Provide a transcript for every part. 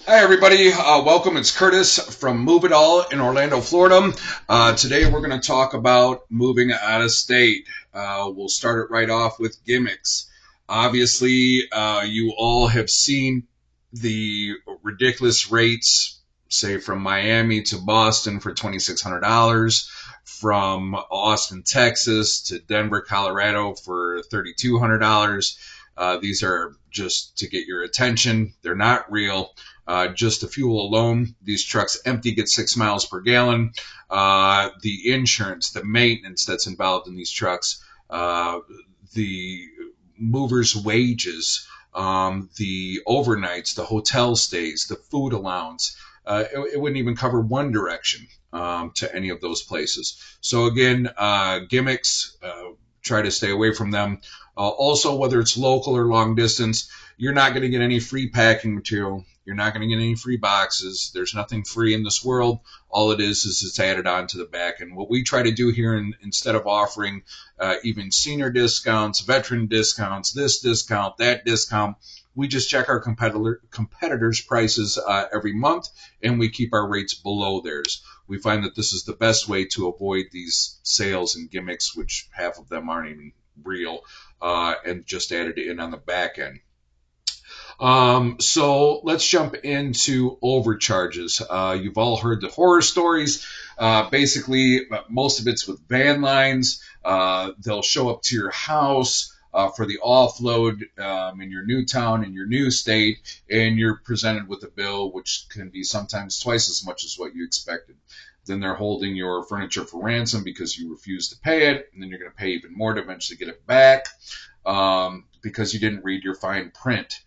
Hi, everybody. Welcome. It's Curtis from Move It All in Orlando, Florida. Today, we're going to talk about moving out of state. We'll start it right off with gimmicks. Obviously, you all have seen the ridiculous rates, say from Miami to Boston for $2,600, from Austin, Texas to Denver, Colorado for $3,200. These are just to get your attention. They're not real. Just the fuel alone, these trucks empty get 6 miles per gallon. The insurance, the maintenance that's involved in these trucks, the movers' wages, the overnights, the hotel stays, the food allowance. It wouldn't even cover one direction to any of those places. So again, gimmicks, try to stay away from them. Also, whether it's local or long distance, you're not going to get any free packing material. You're not going to get any free boxes. There's nothing free in this world. All it is it's added on to the back. And what we try to do here, instead of offering even senior discounts, veteran discounts, this discount, that discount, we just check our competitors' prices every month, and we keep our rates below theirs. We find that this is the best way to avoid these sales and gimmicks, which half of them aren't even real, and just added in on the back end. So let's jump into overcharges. You've all heard the horror stories. Basically, most of it's with van lines. They'll show up to your house for the offload in your new town, in your new state, and you're presented with a bill which can be sometimes twice as much as what you expected. Then they're holding your furniture for ransom because you refuse to pay it, and then you're going to pay even more to eventually get it back because you didn't read your fine print.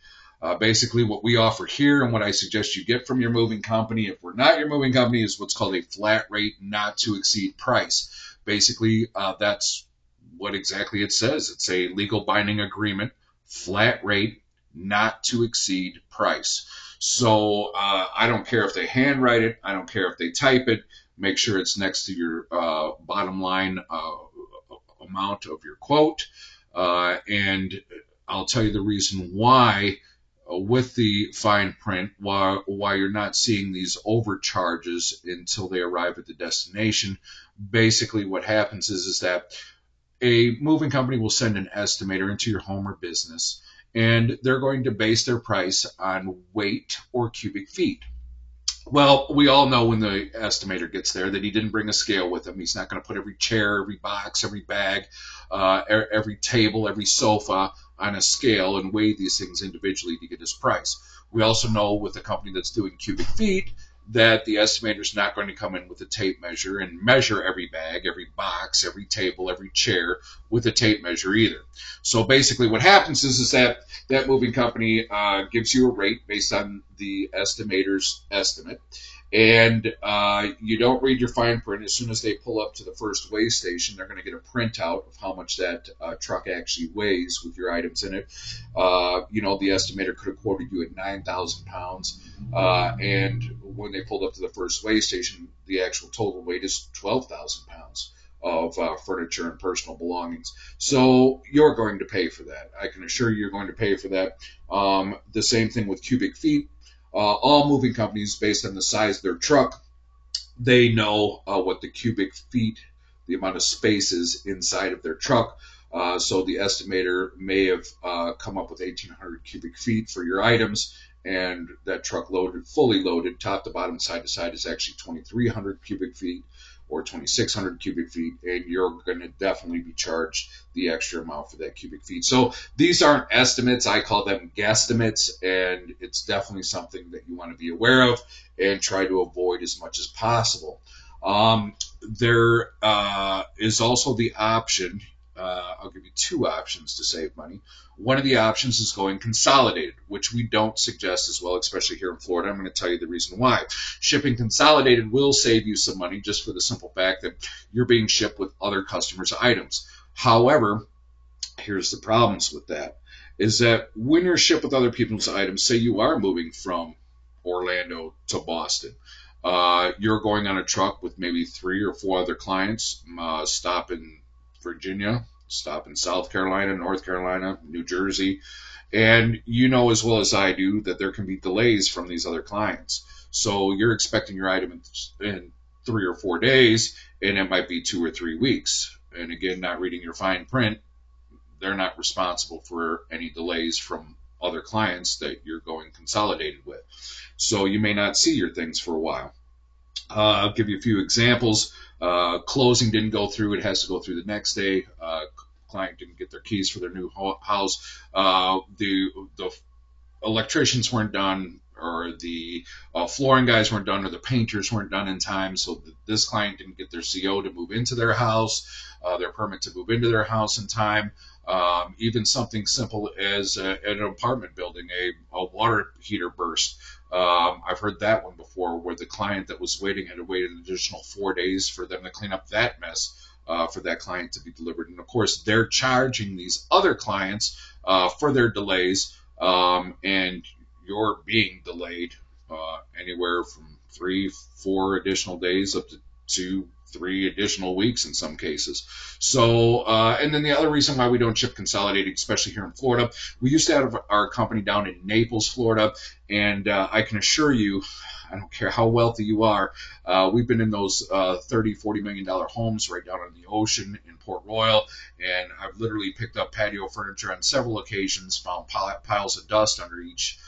Basically, what we offer here and what I suggest you get from your moving company, if we're not your moving company, is what's called a flat rate not to exceed price. Basically, that's what exactly it says. It's a legal binding agreement, flat rate not to exceed price. So I don't care if they handwrite it, I don't care if they type it. Make sure it's next to your bottom line amount of your quote. And I'll tell you the reason why with the fine print, why you're not seeing these overcharges until they arrive at the destination. Basically, what happens is that a moving company will send an estimator into your home or business, and they're going to base their price on weight or cubic feet. Well, we all know when the estimator gets there that he didn't bring a scale with him. He's not going to put every chair, every box, every bag, every table, every sofa on a scale and weigh these things individually to get his price. We also know with a company that's doing cubic feet that the estimator is not going to come in with a tape measure and measure every bag, every box, every table, every chair with a tape measure either. So basically what happens is that that moving company gives you a rate based on the estimator's estimate, and you don't read your fine print. As soon as they pull up to the first weigh station, they're going to get a printout of how much that truck actually weighs with your items in it. The estimator could have quoted you at 9,000 pounds, and when they pulled up to the first weigh station, the actual total weight is 12,000 pounds of furniture and personal belongings. So you're going to pay for that. I can assure you you're going to pay for that. The same thing with cubic feet. All moving companies, based on the size of their truck, they know what the cubic feet, the amount of space is inside of their truck. So the estimator may have come up with 1,800 cubic feet for your items, and that truck loaded, fully loaded, top to bottom, side to side, is actually 2,300 cubic feet or 2,600 cubic feet, and you're going to definitely be charged the extra amount for that cubic feet. So these aren't estimates. I call them guesstimates, and it's definitely something that you want to be aware of and try to avoid as much as possible. There is also the option, I'll give you two options to save money. One of the options is going consolidated, which we don't suggest as well, especially here in Florida. I'm going to tell you the reason why. Shipping consolidated will save you some money just for the simple fact that you're being shipped with other customers' items. However, here's the problems with that, is that when you're shipped with other people's items, say you are moving from Orlando to Boston, you're going on a truck with maybe 3 or 4 other clients, stop in Virginia, stop in South Carolina, North Carolina, New Jersey, And you know as well as I do that there can be delays from these other clients. So you're expecting your item in 3 or 4 days, and it might be 2 or 3 weeks. And again, not reading your fine print, they're not responsible for any delays from other clients that you're going consolidated with. So you may not see your things for a while. I'll give you a few examples. Closing didn't go through; it has to go through the next day. Client didn't get their keys for their new house. The electricians weren't done, or the flooring guys weren't done, or the painters weren't done in time. So this client didn't get their CO to move into their house, their permit to move into their house in time. Even something simple as an apartment building, a water heater burst. I've heard that one before, where the client that was waiting had to wait an additional 4 days for them to clean up that mess. For that client to be delivered. And of course, they're charging these other clients for their delays, and you're being delayed anywhere from 3, 4 additional days up to 2, 3 additional weeks in some cases. So, and then the other reason why we don't ship consolidated, especially here in Florida, we used to have our company down in Naples, Florida, and I can assure you, I don't care how wealthy you are, we've been in those $30-40 million homes right down on the ocean in Port Royal, and I've literally picked up patio furniture on several occasions, found piles of dust under each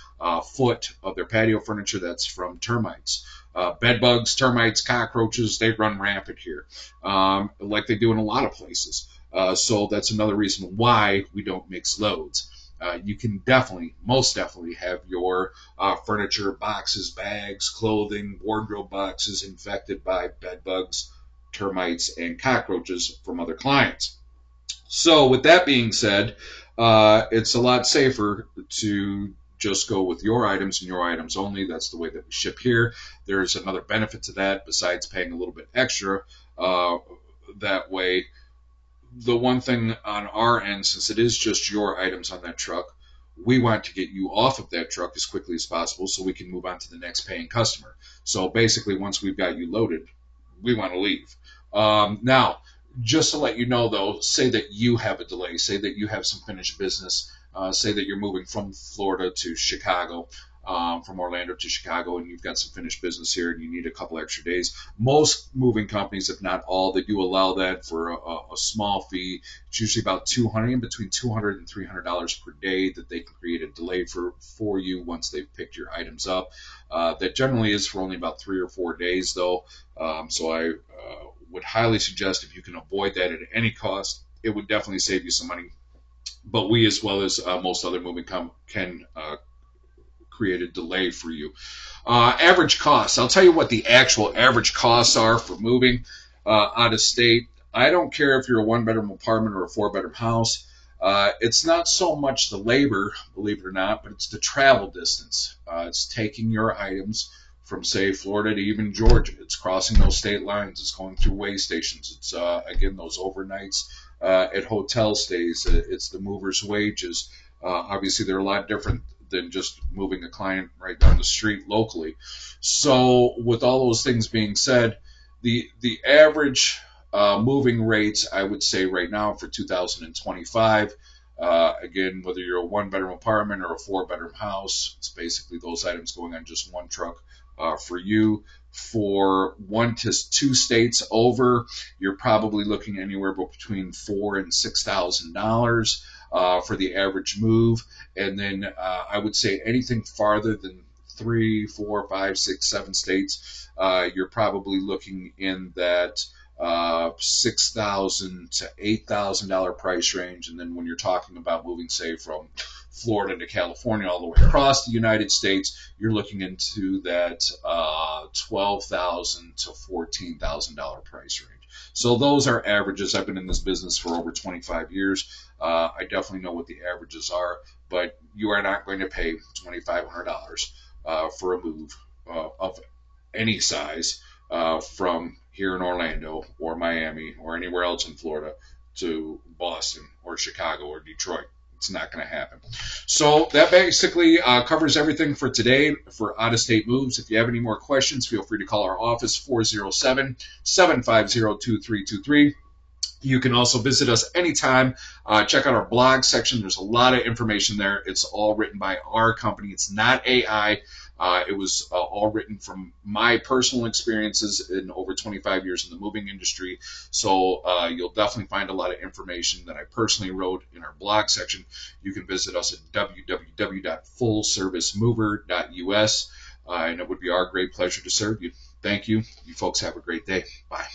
foot of their patio furniture. That's from termites. Bed bugs, termites, cockroaches, they run rampant here, like they do in a lot of places. So that's another reason why we don't mix loads. You can most definitely have your furniture, boxes, bags, clothing, wardrobe boxes infected by bed bugs, termites, and cockroaches from other clients. So with that being said, it's a lot safer to just go with your items and your items only. That's the way that we ship here. There's another benefit to that besides paying a little bit extra. That way, the one thing on our end, since it is just your items on that truck, we want to get you off of that truck as quickly as possible so we can move on to the next paying customer. So basically, once we've got you loaded, we want to leave. Now, just to let you know, though, say that you have a delay, say that you have some finished business, say that you're moving from Florida to Chicago, from Orlando to Chicago, and you've got some finished business here and you need a couple extra days. Most moving companies, if not all, they do allow that for a small fee. It's usually about between $200 and $300 per day that they can create a delay for you once they've picked your items up. That generally is for only about 3 or 4 days, though. So I would highly suggest, if you can avoid that at any cost, it would definitely save you some money. But we, as well as most other moving can create a delay for you. Average costs. I'll tell you what the actual average costs are for moving out of state. I don't care if you're a 1-bedroom apartment or a 4-bedroom house. It's not so much the labor, believe it or not, but it's the travel distance. It's taking your items from, say, Florida to even Georgia. It's crossing those state lines. It's going through way stations. It's, again, those overnights at hotel stays. It's the mover's wages. Obviously, they're a lot different than just moving a client right down the street locally. So with all those things being said, the average moving rates, I would say right now for 2025, again, whether you're a 1-bedroom apartment or a 4-bedroom house, it's basically those items going on just one truck for you. For 1 to 2 states over, you're probably looking anywhere between $4,000 and $6,000 for the average move. And then I would say anything farther than 3, 4, 5, 6, 7 states, you're probably looking in that $6,000 to $8,000 price range. And then when you're talking about moving, say, from Florida to California all the way across the United States, you're looking into that $12,000 to $14,000 price range. So those are averages. I've been in this business for over 25 years. I definitely know what the averages are, but you are not going to pay $2,500 for a move of any size from here in Orlando or Miami or anywhere else in Florida to Boston or Chicago or Detroit. It's not going to happen. So that basically covers everything for today for out-of-state moves. If you have any more questions, feel free to call our office, 407-750-2323. You can also visit us anytime. Check out our blog section. There's a lot of information there. It's all written by our company. It's not AI. It was all written from my personal experiences in over 25 years in the moving industry. So you'll definitely find a lot of information that I personally wrote in our blog section. You can visit us at www.fullservicemover.us, and it would be our great pleasure to serve you. Thank you. You folks have a great day. Bye.